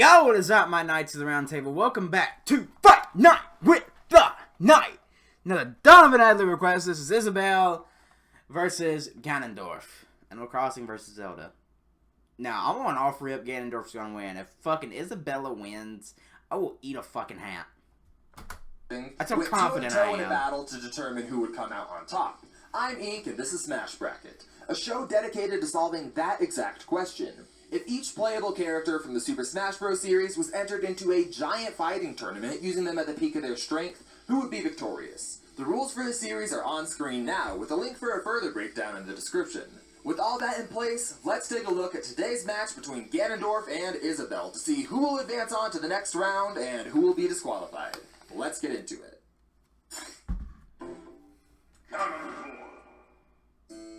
Yo, what is up, my Knights of the Round Table? Welcome back to Fight Night with the Knight. Another Donovan Adler request. This is Isabelle versus Ganondorf. Animal Crossing versus Zelda. Now, I'm going to offer up Ganondorf's going to win. If fucking Isabella wins, I will eat a fucking hat. That's how confident I am. In a battle to determine who would come out on top. I'm Ink, and this is Smash Bracket, a show dedicated to solving that exact question. If each playable character from the Super Smash Bros. Series was entered into a giant fighting tournament using them at the peak of their strength, who would be victorious? The rules for this series are on screen now, with a link for a further breakdown in the description. With all that in place, let's take a look at today's match between Ganondorf and Isabelle to see who will advance on to the next round and who will be disqualified. Let's get into it.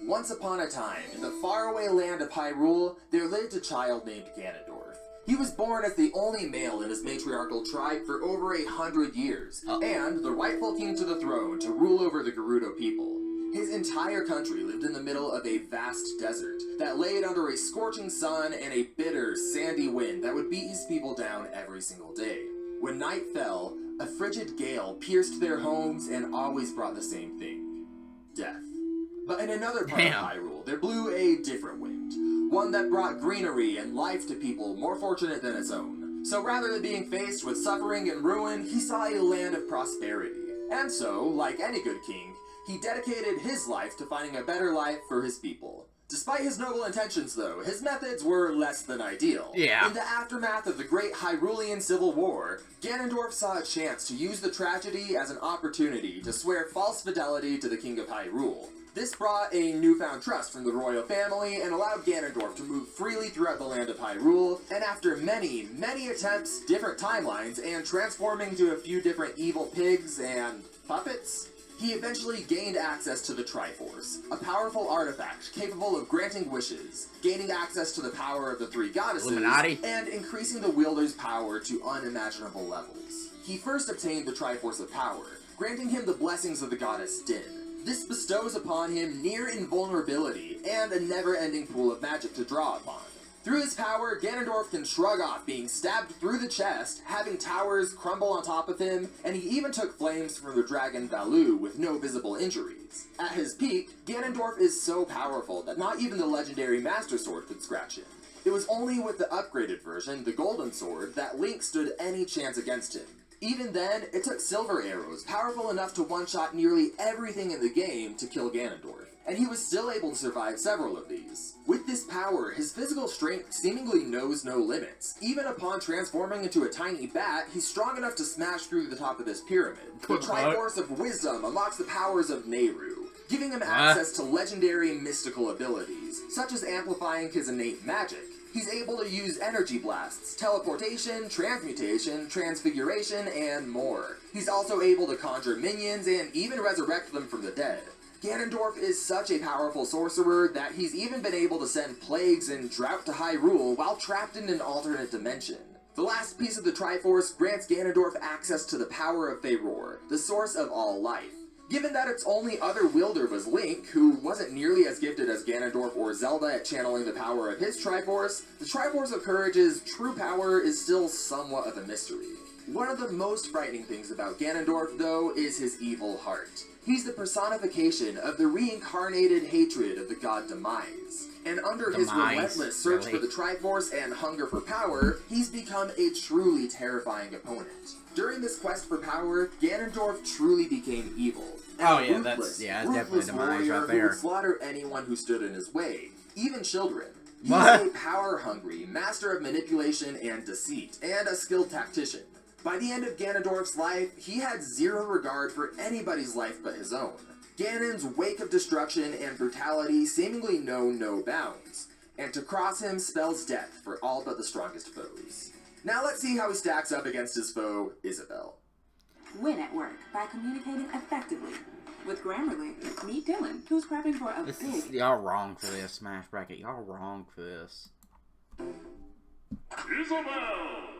Once upon a time, in the faraway land of Hyrule, there lived a child named Ganondorf. He was born as the only male in his matriarchal tribe for over 100 years, and the rightful king to the throne to rule over the Gerudo people. His entire country lived in the middle of a vast desert that laid under a scorching sun and a bitter, sandy wind that would beat his people down every single day. When night fell, a frigid gale pierced their homes and always brought the same thing: death. But in another part of Hyrule, there blew a different wind. One that brought greenery and life to people more fortunate than its own. So rather than being faced with suffering and ruin, he saw a land of prosperity. And so, like any good king, he dedicated his life to finding a better life for his people. Despite his noble intentions, though, his methods were less than ideal. In the aftermath of the Great Hyrulean Civil War, Ganondorf saw a chance to use the tragedy as an opportunity to swear false fidelity to the King of Hyrule. This brought a newfound trust from the royal family and allowed Ganondorf to move freely throughout the land of Hyrule, and after many, many attempts, different timelines, and transforming into a few different evil pigs and puppets, he eventually gained access to the Triforce, a powerful artifact capable of granting wishes, gaining access to the power of the three goddesses, Illuminati, and increasing the wielder's power to unimaginable levels. He first obtained the Triforce of Power, granting him the blessings of the goddess Din. This bestows upon him near invulnerability and a never-ending pool of magic to draw upon. Through his power, Ganondorf can shrug off being stabbed through the chest, having towers crumble on top of him, and he even took flames from the dragon Valoo with no visible injuries. At his peak, Ganondorf is so powerful that not even the legendary Master Sword could scratch him. It was only with the upgraded version, the Golden Sword, that Link stood any chance against him. Even then, it took silver arrows, powerful enough to one-shot nearly everything in the game, to kill Ganondorf, and he was still able to survive several of these. With this power, his physical strength seemingly knows no limits. Even upon transforming into a tiny bat, he's strong enough to smash through the top of this pyramid. The Triforce of Wisdom unlocks the powers of Nehru, giving him access to legendary mystical abilities, such as amplifying his innate magic. He's able to use energy blasts, teleportation, transmutation, transfiguration, and more. He's also able to conjure minions and even resurrect them from the dead. Ganondorf is such a powerful sorcerer that he's even been able to send plagues and drought to Hyrule while trapped in an alternate dimension. The last piece of the Triforce grants Ganondorf access to the power of Faeror, the source of all life. Given that its only other wielder was Link, who wasn't nearly as gifted as Ganondorf or Zelda at channeling the power of his Triforce, the Triforce of Courage's true power is still somewhat of a mystery. One of the most frightening things about Ganondorf, though, is his evil heart. He's the personification of the reincarnated hatred of the god Demise. And under his relentless search for the Triforce and hunger for power, he's become a truly terrifying opponent. During this quest for power, Ganondorf truly became evil. Ruthless definitely Demise warrior right there. who would slaughter anyone who stood in his way, even children. He's a power-hungry master of manipulation and deceit, and a skilled tactician. By the end of Ganondorf's life, he had zero regard for anybody's life but his own. Ganon's wake of destruction and brutality seemingly know no bounds, and to cross him spells death for all but the strongest foes. Now let's see how he stacks up against his foe, Isabelle. Win at work by communicating effectively. With Grammarly, meet Dylan, who's prepping for a big... Y'all wrong for this, Smash Bracket. Y'all wrong for this. Isabelle!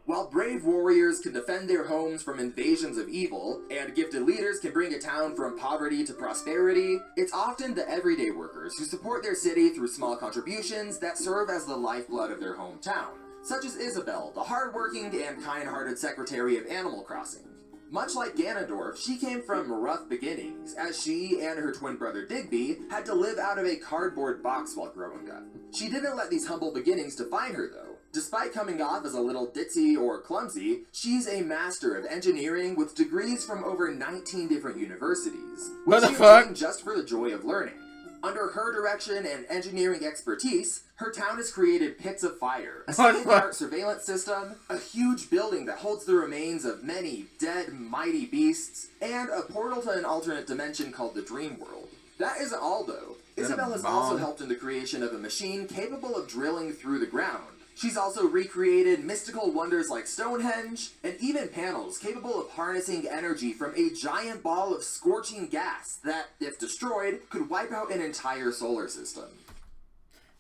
While brave warriors can defend their homes from invasions of evil, and gifted leaders can bring a town from poverty to prosperity, it's often the everyday workers who support their city through small contributions that serve as the lifeblood of their hometown. such as Isabelle, the hard-working and kind-hearted secretary of Animal Crossing. Much like Ganondorf, she came from rough beginnings, as she and her twin brother Digby had to live out of a cardboard box while growing up. She didn't let these humble beginnings define her, though. Despite coming off as a little ditzy or clumsy, she's a master of engineering with degrees from over 19 different universities, which she obtained just for the joy of learning. Under her direction and engineering expertise, her town has created pits of fire, a state-of-the-art surveillance system, a huge building that holds the remains of many dead, mighty beasts, and a portal to an alternate dimension called the Dream World. That isn't all, though. Isabelle has also helped in the creation of a machine capable of drilling through the ground. She's also recreated mystical wonders like Stonehenge, and even panels capable of harnessing energy from a giant ball of scorching gas that, if destroyed, could wipe out an entire solar system.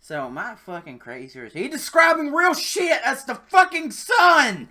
So, am I fucking crazy, or is he describing real shit? That's the fucking sun!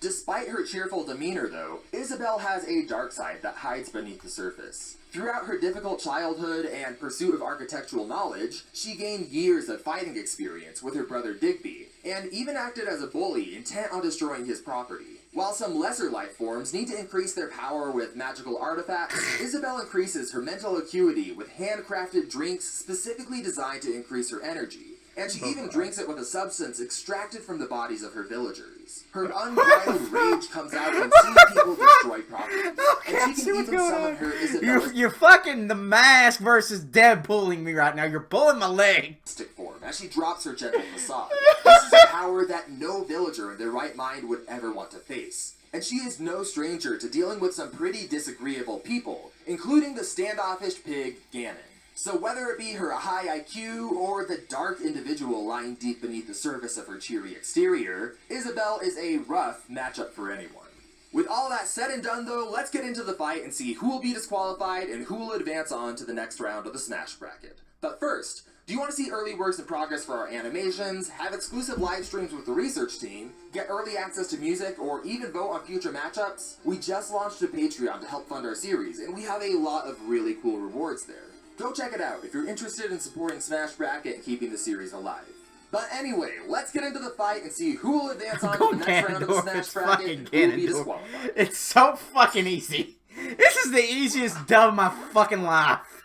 Despite her cheerful demeanor, though, Isabelle has a dark side that hides beneath the surface. Throughout her difficult childhood and pursuit of architectural knowledge, she gained years of fighting experience with her brother Digby, and even acted as a bully intent on destroying his property. While some lesser life forms need to increase their power with magical artifacts, Isabelle increases her mental acuity with handcrafted drinks specifically designed to increase her energy. And she even drinks it with a substance extracted from the bodies of her villagers. Her unbridled rage comes out when seeing people destroy property. And she can even summon her Isabelle. You're fucking the Mask versus Deadpooling me right now. You're pulling my leg. Form as she drops her gentle facade. This is a power that no villager in their right mind would ever want to face. And she is no stranger to dealing with some pretty disagreeable people, including the standoffish pig, Ganon. So whether it be her high IQ or the dark individual lying deep beneath the surface of her cheery exterior, Isabelle is a rough matchup for anyone. With all that said and done though, let's get into the fight and see who will be disqualified and who will advance on to the next round of the Smash Bracket. But first, do you want to see early works in progress for our animations, have exclusive live streams with the research team, get early access to music, or even vote on future matchups? We just launched a Patreon to help fund our series, and we have a lot of really cool rewards there. Go check it out if you're interested in supporting Smash Bracket and keeping the series alive. But anyway, let's get into the fight and see who will advance on to the next round of the Smash Bracket and who will be disqualified. It's so fucking easy. This is the easiest dub of my fucking life.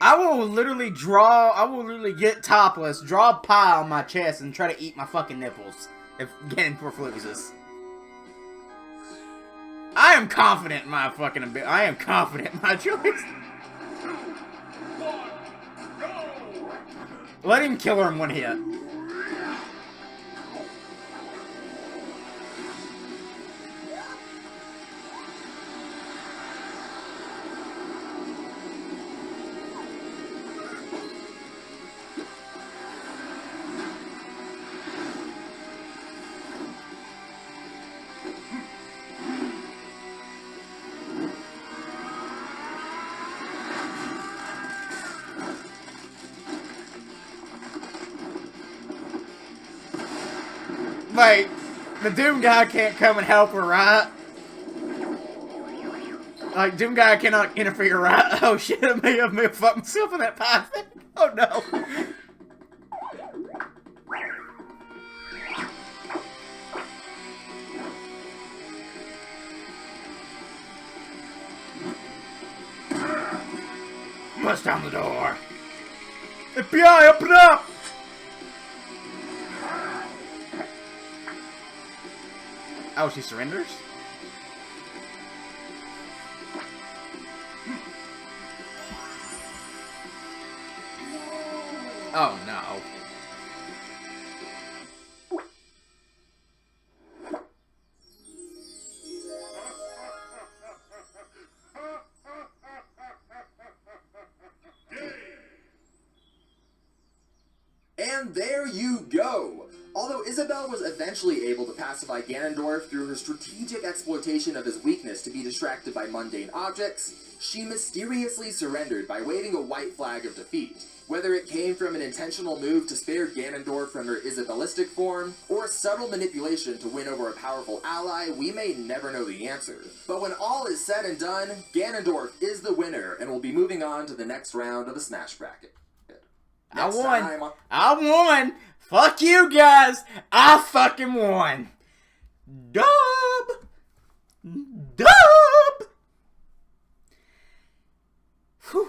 I will literally get topless, draw a pie on my chest, and try to eat my fucking nipples if Ganondorf loses. I am confident in my fucking ability. I am confident in my choice. Let him kill her in one hit. Wait, the Doom guy can't come and help her, right? Like, Doom guy cannot interfere, right? Oh shit, I may have fucked myself in that pie thing. Oh no. Bust down the door. FBI, open up! Oh, she surrenders? Oh, no. And there you go! Although Isabelle was eventually able to pacify Ganondorf through her strategic exploitation of his weakness to be distracted by mundane objects, she mysteriously surrendered by waving a white flag of defeat. Whether it came from an intentional move to spare Ganondorf from her Isabellistic form, or subtle manipulation to win over a powerful ally, we may never know the answer. But when all is said and done, Ganondorf is the winner and will be moving on to the next round of the Smash Bracket. I won! Fuck you guys. I fucking won. Dub. Whew.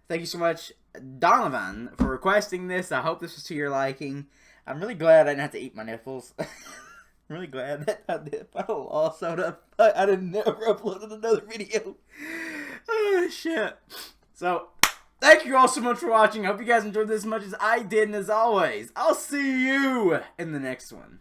Thank you so much, Donovan, for requesting this. I hope this was to your liking. I'm really glad I didn't have to eat my nipples. I'm really glad that I did. I lost out. I didn't never uploaded another video. Oh, shit. So, thank you all so much for watching. I hope you guys enjoyed this as much as I did. And as always, I'll see you in the next one.